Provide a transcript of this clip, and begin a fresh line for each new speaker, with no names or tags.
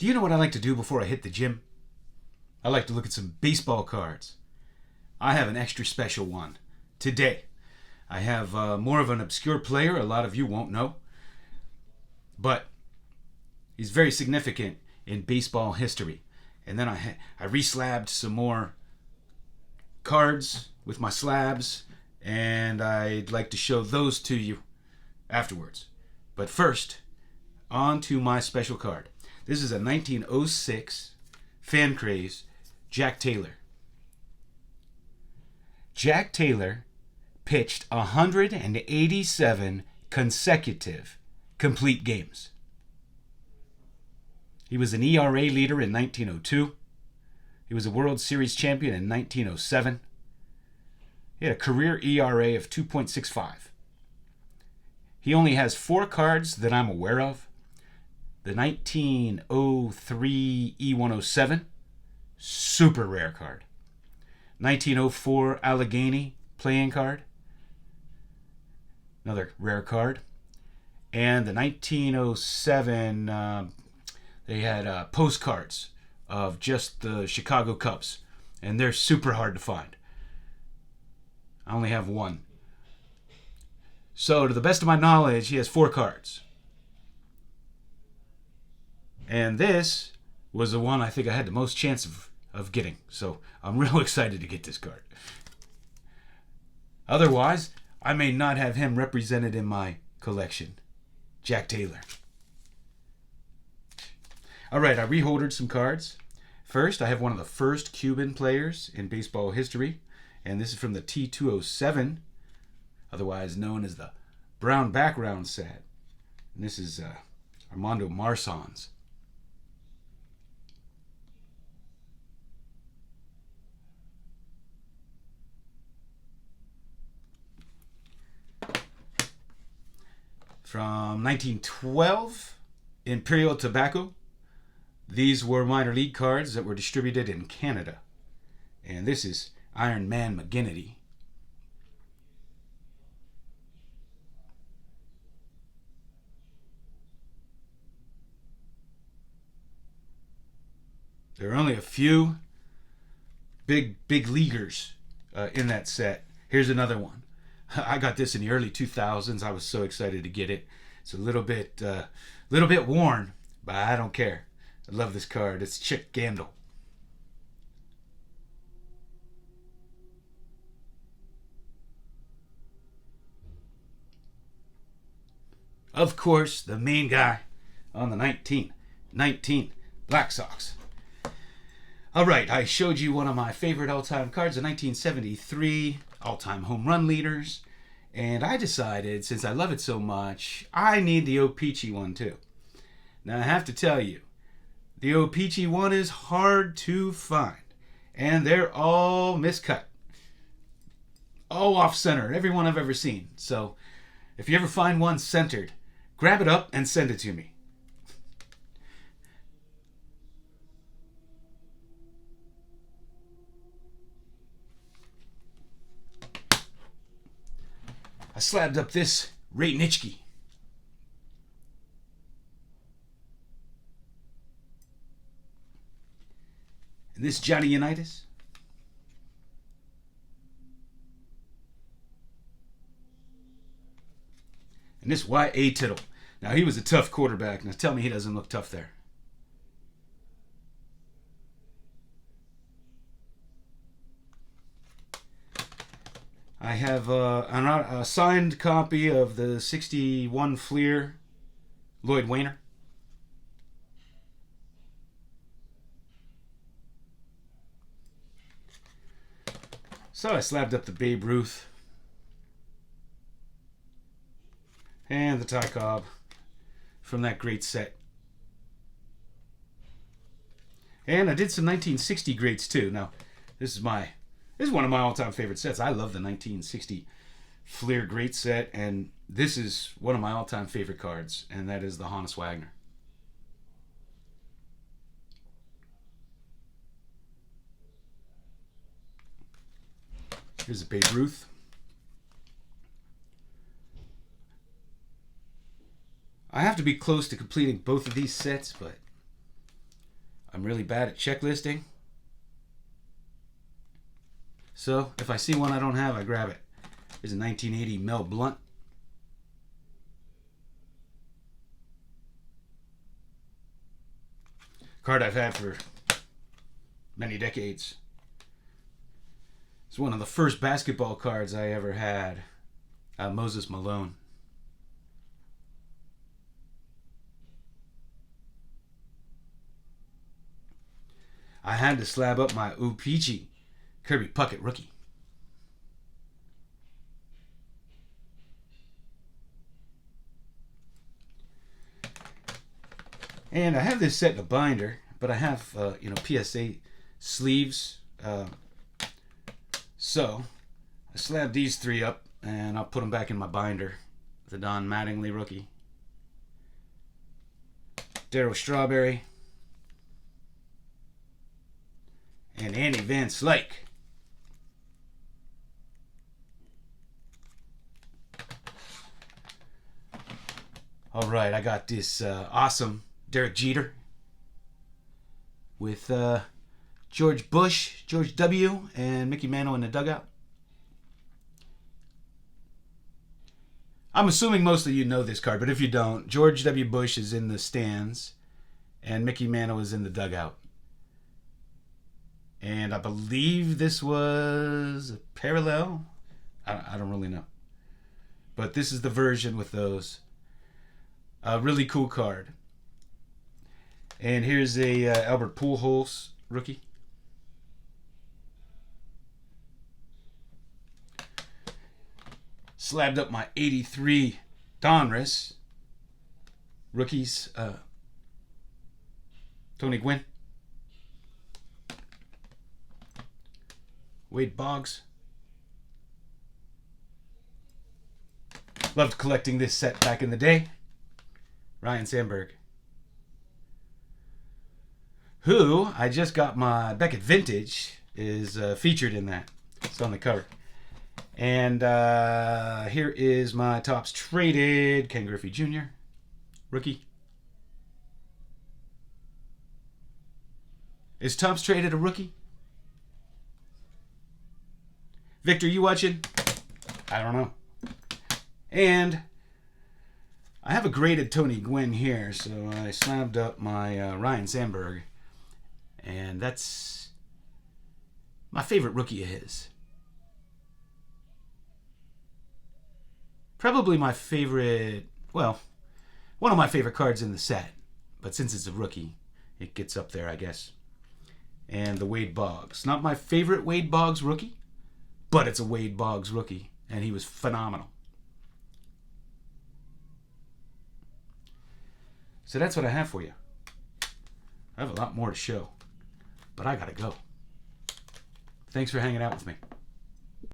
Do you know what I like to do before I hit the gym? I like to look at some baseball cards. I have an extra special one today. I have more of an obscure player a lot of you won't know, but he's very significant in baseball history. And then I re-slabbed some more cards with my slabs, and I'd like to show those to you afterwards. But first, on to my special card. This is a 1906 Fan Craze Jack Taylor. Jack Taylor pitched 187 consecutive complete games. He was an ERA leader in 1902. He was a World Series champion in 1907. He had a career ERA of 2.65. He only has 4 cards that I'm aware of. The 1903 E107, super rare card. 1904 Allegheny playing card, another rare card. And the 1907, they had postcards of just the Chicago Cubs, and they're super hard to find. I only have 1. So, to the best of my knowledge, he has 4 cards. And this was the one I think I had the most chance of getting. So, I'm real excited to get this card. Otherwise, I may not have him represented in my collection. Jack Taylor. Alright, I reholdered some cards. First, I have one of the first Cuban players in baseball history. And this is from the T207, otherwise known as the brown background set. And this is Armando Marsans. From 1912, Imperial Tobacco. These were minor league cards that were distributed in Canada. And this is Iron Man McGinnity. There are only a few big leaguers in that set. Here's another one. I got this in the early 2000s. I was so excited to get it. It's a little bit worn, but I don't care. I love this card. It's Chick Gandil. Of course, the main guy on the 1919 Black Sox. Alright, I showed you one of my favorite all-time cards, the 1973 all-time home run leaders. And I decided, since I love it so much, I need the O-Pee-Chee one too. Now I have to tell you, the O-Pee-Chee one is hard to find. And they're all miscut. All off-center, every one I've ever seen. So, if you ever find one centered, grab it up and send it to me. I slabbed up this Ray Nitschke. And this Johnny Unitas. And this Y.A. Tittle. Now, he was a tough quarterback. Now, tell me he doesn't look tough there. I have a signed copy of the 61 Fleer Lloyd Wayner. So I slabbed up the Babe Ruth. And the Ty Cobb from that great set. And I did some 1960 greats too. Now, this is one of my all-time favorite sets. I love the 1960 Fleer great set, and this is one of my all-time favorite cards, and that is the Honus Wagner. Here's a Babe Ruth. I have to be close to completing both of these sets, but I'm really bad at checklisting. So if I see one I don't have, I grab it. Here's a 1980 Mel Blount. Card I've had for many decades. It's one of the first basketball cards I ever had. Moses Malone. I had to slab up my Upichi Kirby Puckett rookie. And I have this set in a binder, but I have PSA sleeves. So I slabbed these three up, and I'll put them back in my binder. The Don Mattingly rookie, Darryl Strawberry, and Andy Van Slyke. All right, I got this awesome Derek Jeter with George Bush, George W., and Mickey Mantle in the dugout. I'm assuming most of you know this card, but if you don't, George W. Bush is in the stands and Mickey Mantle is in the dugout. And I believe this was a parallel. I don't really know. But this is the version with those. A really cool card. And here's a Albert Pujols rookie. Slabbed up my 83 Donruss rookies. Tony Gwynn. Wade Boggs. Loved collecting this set back in the day. Ryan Sandberg. Who, I just got my Beckett Vintage, is featured in that. It's on the cover. And here is my Topps Traded Ken Griffey Jr. rookie. Is Topps Traded a rookie? Victor, you watching? I don't know. And I have a graded Tony Gwynn here, so I slabbed up my Ryan Sandberg. And that's my favorite rookie of his. Probably my favorite, well, one of my favorite cards in the set. But since it's a rookie, it gets up there, I guess. And the Wade Boggs. Not my favorite Wade Boggs rookie, but it's a Wade Boggs rookie. And he was phenomenal. So that's what I have for you. I have a lot more to show, but I gotta go. Thanks for hanging out with me.